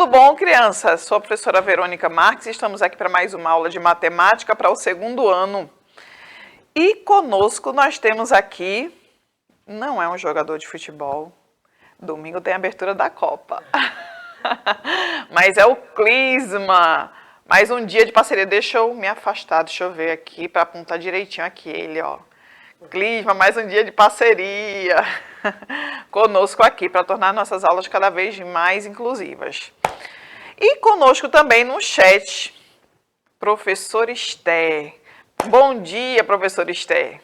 Tudo bom, crianças? Sou a professora Verônica Marques e estamos aqui para mais uma aula de matemática para o segundo ano. E conosco nós temos aqui, não é um jogador de futebol, domingo tem a abertura da Copa, mas é o Clisma. Mais um dia de parceria, deixa eu me afastar, deixa eu ver aqui para apontar direitinho aqui ele, ó. Clisma, mais um dia de parceria conosco aqui para tornar nossas aulas cada vez mais inclusivas. E conosco também no chat, professor Esther. Bom dia, professor Esther.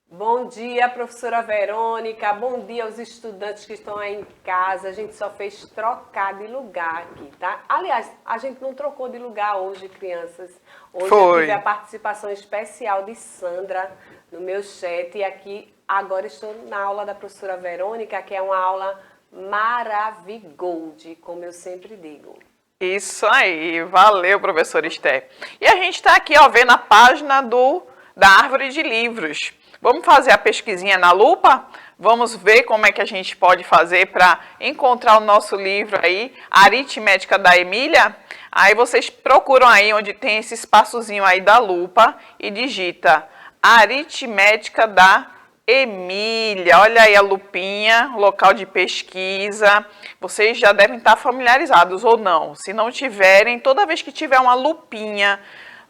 Bom dia, professora Verônica. Bom dia aos estudantes que estão aí em casa. A gente só fez trocar de lugar aqui, tá? Aliás, a gente não trocou de lugar hoje, crianças. Hoje eu tive a participação especial de Sandra no meu chat. E aqui, agora estou na aula da professora Verônica, que é uma aula maravigold, como eu sempre digo. Isso aí, valeu, professor Esther. E a gente está aqui, ó, vendo a página da árvore de livros. Vamos fazer a pesquisinha na lupa? Vamos ver como é que a gente pode fazer para encontrar o nosso livro aí, Aritmética da Emília? Aí vocês procuram aí onde tem esse espaçozinho aí da lupa e digita Aritmética da Emília. Olha aí a lupinha, local de pesquisa. Vocês já devem estar familiarizados ou não. Se não tiverem, toda vez que tiver uma lupinha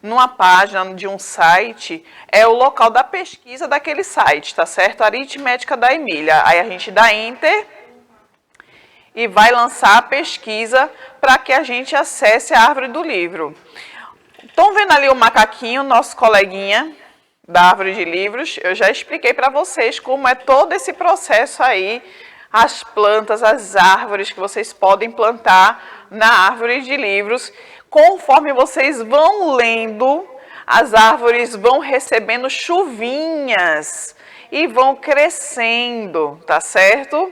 numa página de um site, é o local da pesquisa daquele site, tá certo? Aritmética da Emília. Aí a gente dá Enter e vai lançar a pesquisa para que a gente acesse a árvore do livro. Estão vendo ali o macaquinho, nosso coleguinha da árvore de livros? Eu já expliquei para vocês como é todo esse processo aí, as plantas, as árvores que vocês podem plantar na árvore de livros. Conforme vocês vão lendo, as árvores vão recebendo chuvinhas e vão crescendo, tá certo?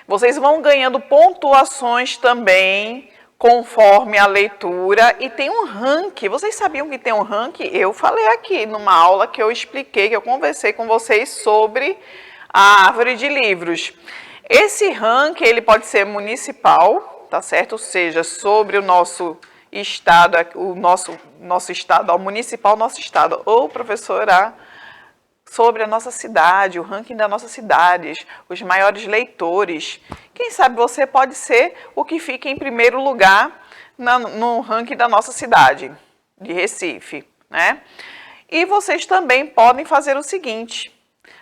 Vocês vão ganhando pontuações também, conforme a leitura, e tem um ranking. Vocês sabiam que tem um ranking? Eu falei aqui numa aula que eu expliquei, que eu conversei com vocês sobre a árvore de livros. Esse ranking, ele pode ser municipal, tá certo? Ou seja, sobre o nosso estado, nosso estado, ó, municipal, nosso estado, ou professora, sobre a nossa cidade, o ranking das nossas cidades, os maiores leitores. Quem sabe você pode ser o que fica em primeiro lugar no ranking da nossa cidade, de Recife, né? E vocês também podem fazer o seguinte,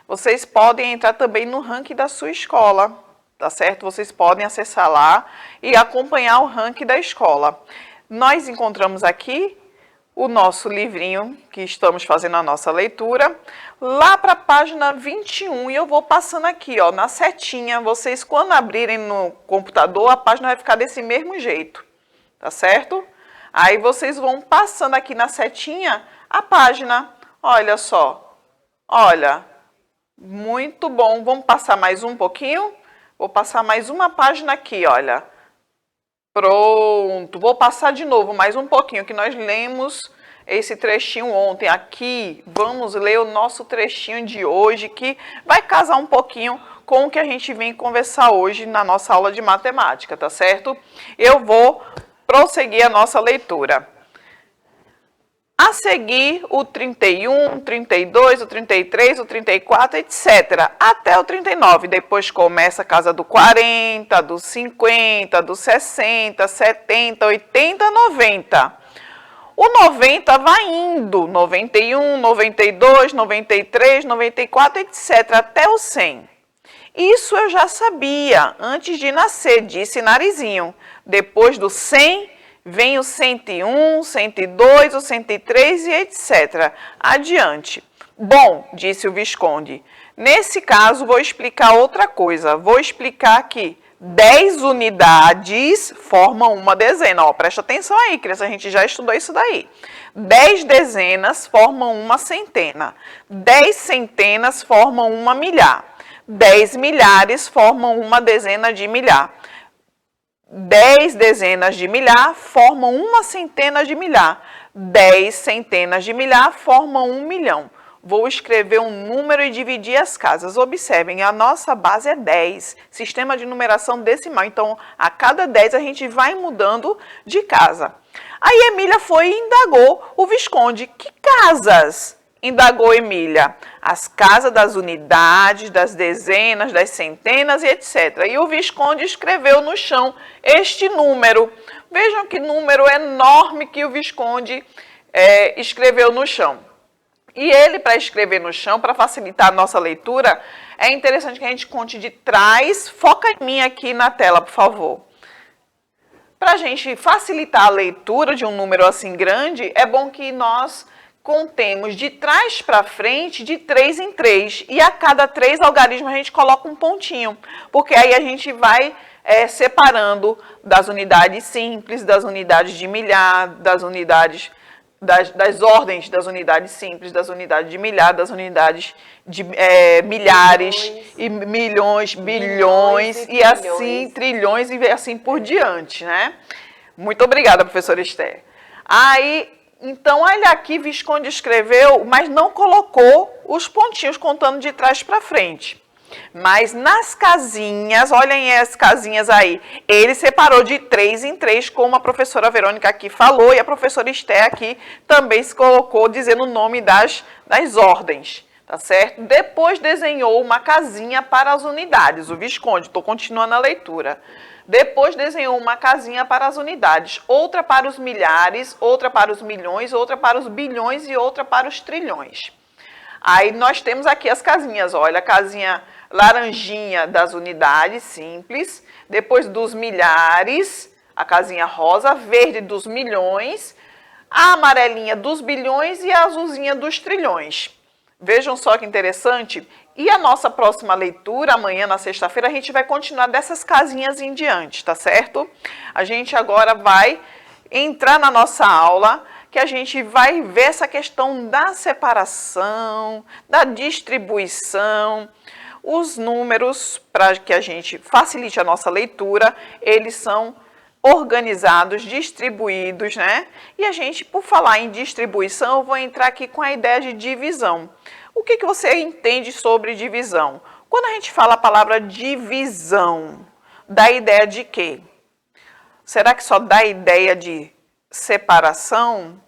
vocês podem entrar também no ranking da sua escola, tá certo? Vocês podem acessar lá e acompanhar o ranking da escola. Nós encontramos aqui o nosso livrinho, que estamos fazendo a nossa leitura, lá para a página 21, e eu vou passando aqui, ó, na setinha. Vocês, quando abrirem no computador, a página vai ficar desse mesmo jeito, tá certo? Aí vocês vão passando aqui na setinha a página. Olha só, olha, muito bom. Vamos passar mais um pouquinho? Vou passar mais uma página aqui, olha. Pronto, vou passar de novo mais um pouquinho, que nós lemos esse trechinho ontem. Aqui, vamos ler o nosso trechinho de hoje, que vai casar um pouquinho com o que a gente vem conversar hoje na nossa aula de matemática, tá certo? Eu vou prosseguir a nossa leitura. A seguir, o 31, o 32, o 33, o 34, etc. Até o 39. Depois começa a casa do 40, do 50, do 60, 70, 80, 90. O 90 vai indo. 91, 92, 93, 94, etc. Até o 100. Isso eu já sabia antes de nascer, disse Narizinho. Depois do 100... vem o 101, 102, o 103 e etc. Adiante. Bom, disse o Visconde, nesse caso vou explicar outra coisa. Vou explicar que 10 unidades formam uma dezena. Ó, presta atenção aí, criança, a gente já estudou isso daí. 10 dezenas formam uma centena. 10 centenas formam uma milhar. 10 milhares formam uma dezena de milhar. 10 dezenas de milhar formam uma centena de milhar. 10 centenas de milhar formam 1 milhão. vou escrever um número e dividir as casas. Observem, a nossa base é 10, sistema de numeração decimal. Então, a cada 10 a gente vai mudando de casa. Aí Emília foi e indagou o Visconde. Que casas? Indagou Emília. As casas das unidades, das dezenas, das centenas e etc. E o Visconde escreveu no chão este número. Vejam que número enorme que o Visconde escreveu no chão. E ele, para escrever no chão, para facilitar a nossa leitura, é interessante que a gente conte de trás. Foca em mim aqui na tela, por favor. Para a gente facilitar a leitura de um número assim grande, é bom que nós contemos de trás para frente, de 3 em 3. E a cada 3 algarismos a gente coloca um pontinho, porque aí a gente vai separando das unidades simples, das unidades de milhar, das unidades... Das ordens das unidades simples, das unidades de milhar, das unidades de milhares, e milhões, bilhões, e assim, trilhões e assim por diante, né? Muito obrigada, professora Esther. Aí, então, olha aqui, Visconde escreveu, mas não colocou os pontinhos contando de trás para frente. Mas nas casinhas, olhem as casinhas aí, ele separou de 3 em 3, como a professora Verônica aqui falou, e a professora Esther aqui também se colocou dizendo o nome das ordens, tá certo? Depois desenhou uma casinha para as unidades, o Visconde, estou continuando a leitura. Depois desenhou uma casinha para as unidades, outra para os milhares, outra para os milhões, outra para os bilhões e outra para os trilhões. Aí nós temos aqui as casinhas, olha, a casinha laranjinha das unidades simples, depois dos milhares, a casinha rosa, verde dos milhões, a amarelinha dos bilhões e a azulzinha dos trilhões. Vejam só que interessante. E a nossa próxima leitura, amanhã na sexta-feira, a gente vai continuar dessas casinhas em diante, tá certo? A gente agora vai entrar na nossa aula, que a gente vai ver essa questão da separação, da distribuição. Os números, para que a gente facilite a nossa leitura, eles são organizados, distribuídos, né? E a gente, por falar em distribuição, eu vou entrar aqui com a ideia de divisão. O que você entende sobre divisão? Quando a gente fala a palavra divisão, dá ideia de quê? Será que só dá ideia de separação?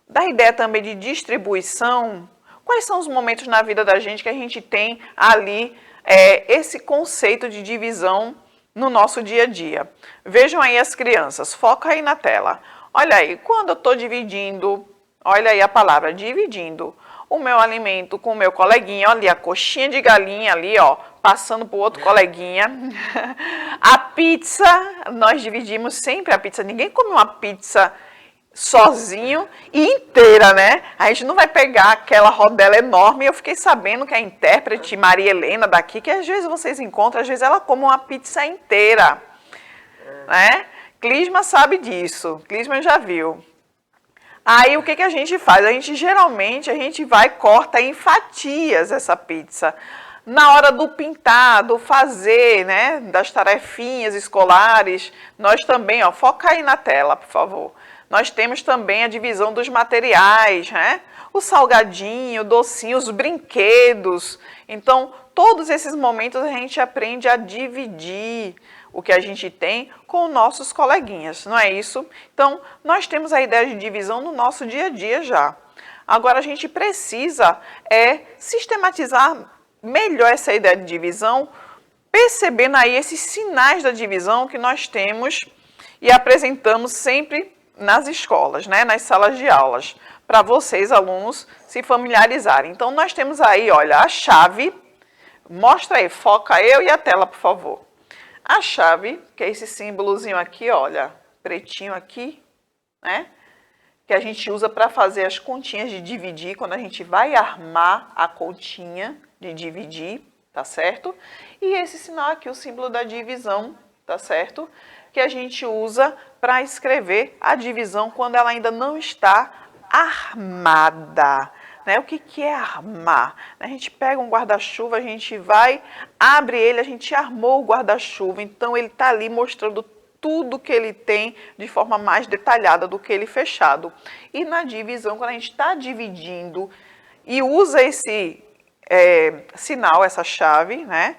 Dá ideia também de distribuição? Quais são os momentos na vida da gente que a gente tem ali esse conceito de divisão no nosso dia a dia? Vejam aí as crianças, foca aí na tela. Olha aí, quando eu estou dividindo, olha aí a palavra dividindo, o meu alimento com o meu coleguinha, olha ali a coxinha de galinha ali, ó, passando para o outro coleguinha. A pizza, nós dividimos sempre a pizza, ninguém come uma pizza sozinho e inteira, né? A gente não vai pegar aquela rodela enorme. Eu fiquei sabendo que a intérprete Maria Helena daqui, que às vezes vocês encontram, às vezes ela come uma pizza inteira, né? Clisma sabe disso, Clisma já viu. Aí o que a gente faz? Geralmente a gente vai e corta em fatias essa pizza. Na hora do pintar, do fazer, né, das tarefinhas escolares, nós também, ó, foca aí na tela, por favor. Nós temos também a divisão dos materiais, né? O salgadinho, o docinho, os brinquedos. Então, todos esses momentos a gente aprende a dividir o que a gente tem com nossos coleguinhas, não é isso? Então, nós temos a ideia de divisão no nosso dia a dia já. Agora, a gente precisa sistematizar melhor essa ideia de divisão, percebendo aí esses sinais da divisão que nós temos e apresentamos sempre nas escolas, né, nas salas de aulas, para vocês, alunos, se familiarizarem. Então, nós temos aí, olha, a chave. Mostra aí, foca eu e a tela, por favor. A chave, que é esse símbolozinho aqui, olha, pretinho aqui, né, que a gente usa para fazer as continhas de dividir, quando a gente vai armar a continha de dividir, tá certo? E esse sinal aqui, o símbolo da divisão, tá certo? Que a gente usa para escrever a divisão quando ela ainda não está armada, né? O que é armar? A gente pega um guarda-chuva, a gente vai, abre ele, a gente armou o guarda-chuva, então ele está ali mostrando tudo que ele tem de forma mais detalhada do que ele fechado. E na divisão, quando a gente está dividindo e usa esse sinal, essa chave, né?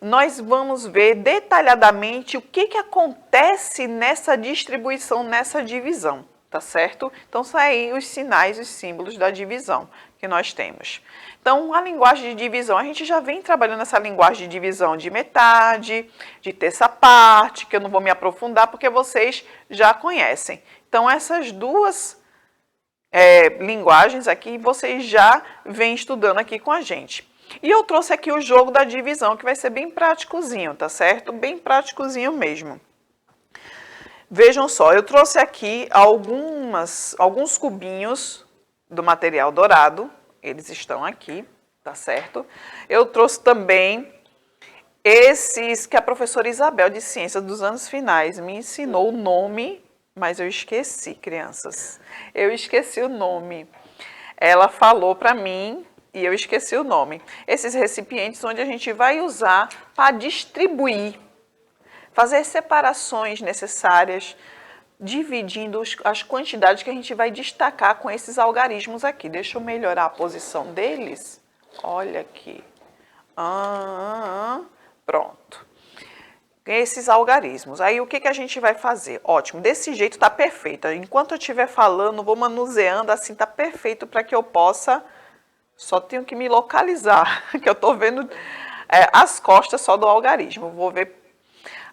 Nós vamos ver detalhadamente o que acontece nessa distribuição, nessa divisão, tá certo? Então, são aí os sinais, os símbolos da divisão que nós temos. Então, a linguagem de divisão, a gente já vem trabalhando essa linguagem de divisão de metade, de terça parte, que eu não vou me aprofundar porque vocês já conhecem. Então, essas duas linguagens aqui, vocês já vêm estudando aqui com a gente. E eu trouxe aqui o jogo da divisão, que vai ser bem práticozinho, tá certo? Bem práticozinho mesmo. Vejam só, eu trouxe aqui alguns cubinhos do material dourado. Eles estão aqui, tá certo? Eu trouxe também esses que a professora Isabel de Ciências dos anos finais me ensinou o nome, mas eu esqueci, crianças. Eu esqueci o nome. Ela falou para mim e eu esqueci o nome. Esses recipientes onde a gente vai usar para distribuir, fazer separações necessárias, dividindo as quantidades que a gente vai destacar com esses algarismos aqui. Deixa eu melhorar a posição deles. Olha aqui. Pronto. Esses algarismos. Aí o que a gente vai fazer? Ótimo, desse jeito tá perfeito. Enquanto eu estiver falando, vou manuseando, assim tá perfeito para que eu possa... Só tenho que me localizar, que eu tô vendo as costas só do algarismo. Vou ver.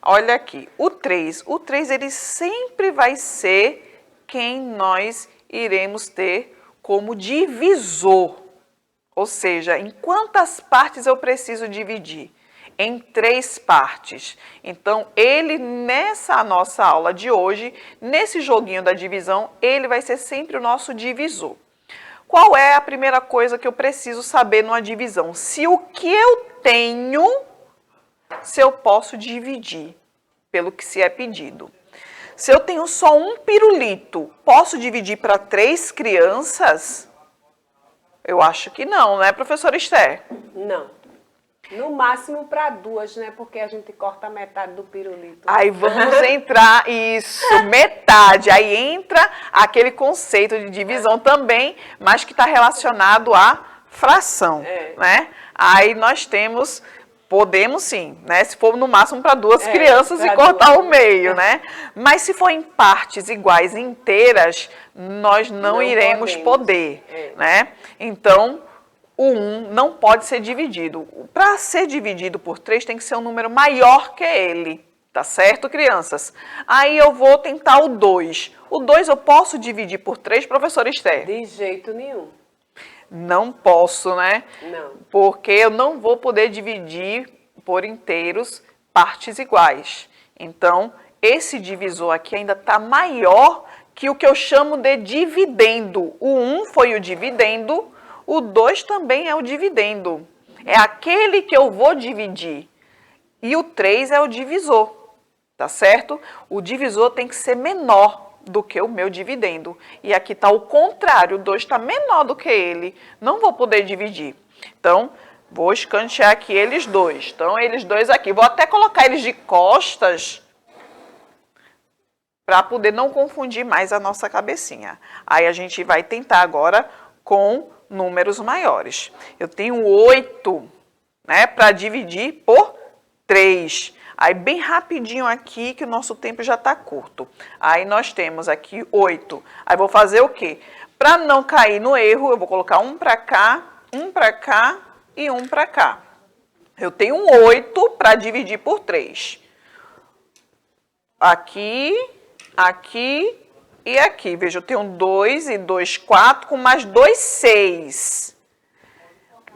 Olha aqui, o 3 ele sempre vai ser quem nós iremos ter como divisor. Ou seja, em quantas partes eu preciso dividir? Em 3 partes. Então, ele, nessa nossa aula de hoje, nesse joguinho da divisão, ele vai ser sempre o nosso divisor. Qual é a primeira coisa que eu preciso saber numa divisão? Se o que eu tenho, se eu posso dividir pelo que se é pedido. Se eu tenho só um pirulito, posso dividir para 3 crianças? Eu acho que não, né, professora Esther? Não. No máximo para 2, né? Porque a gente corta metade do pirulito. Aí vamos entrar, isso, metade. Aí entra aquele conceito de divisão também, mas que está relacionado à fração, né? Aí nós podemos sim, né? Se for no máximo para 2 crianças e cortar o meio, né? Mas se for em partes iguais, inteiras, nós não iremos poder, né? Então... o 1 não pode ser dividido. Para ser dividido por 3 tem que ser um número maior que ele, tá certo, crianças? Aí eu vou tentar o 2. O 2 eu posso dividir por 3, professora Esther? De jeito nenhum. Não posso, né? Não. Porque eu não vou poder dividir por inteiros partes iguais. Então, esse divisor aqui ainda está maior que o que eu chamo de dividendo. O 1 foi o dividendo, o 2 também é o dividendo. É aquele que eu vou dividir. E o 3 é o divisor, tá certo? O divisor tem que ser menor do que o meu dividendo. E aqui está o contrário, o 2 está menor do que ele. Não vou poder dividir. Então, vou escantear aqui eles dois. Então, eles dois aqui. Vou até colocar eles de costas para poder não confundir mais a nossa cabecinha. Aí a gente vai tentar agora com números maiores. Eu tenho 8, né, para dividir por 3. Aí, bem rapidinho aqui, que o nosso tempo já está curto. Aí, nós temos aqui 8. Aí, vou fazer o quê? Para não cair no erro, eu vou colocar um para cá e um para cá. Eu tenho um 8 para dividir por 3. Aqui, aqui e aqui. Veja, eu tenho 2 e 2, 4, com mais 2, 6.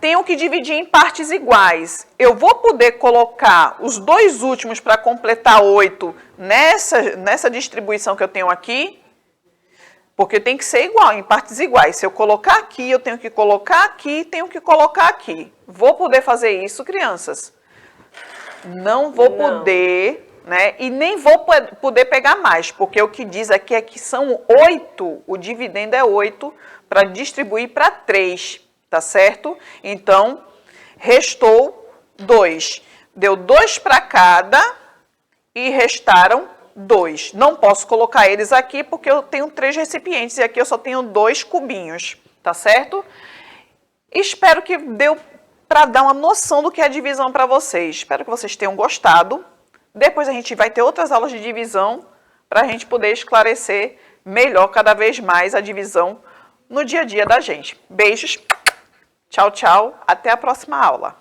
Tenho que dividir em partes iguais. Eu vou poder colocar os 2 últimos para completar 8 nessa distribuição que eu tenho aqui? Porque tem que ser igual, em partes iguais. Se eu colocar aqui, eu tenho que colocar aqui, tenho que colocar aqui. Vou poder fazer isso, crianças? Não vou poder... né? E nem vou poder pegar mais, porque o que diz aqui é que são 8, o dividendo é 8, para distribuir para 3, tá certo? Então, restou 2. Deu 2 para cada e restaram 2. Não posso colocar eles aqui porque eu tenho 3 recipientes e aqui eu só tenho 2 cubinhos, tá certo? Espero que deu para dar uma noção do que é divisão para vocês. Espero que vocês tenham gostado. Depois a gente vai ter outras aulas de divisão para a gente poder esclarecer melhor cada vez mais a divisão no dia a dia da gente. Beijos, tchau, tchau, até a próxima aula.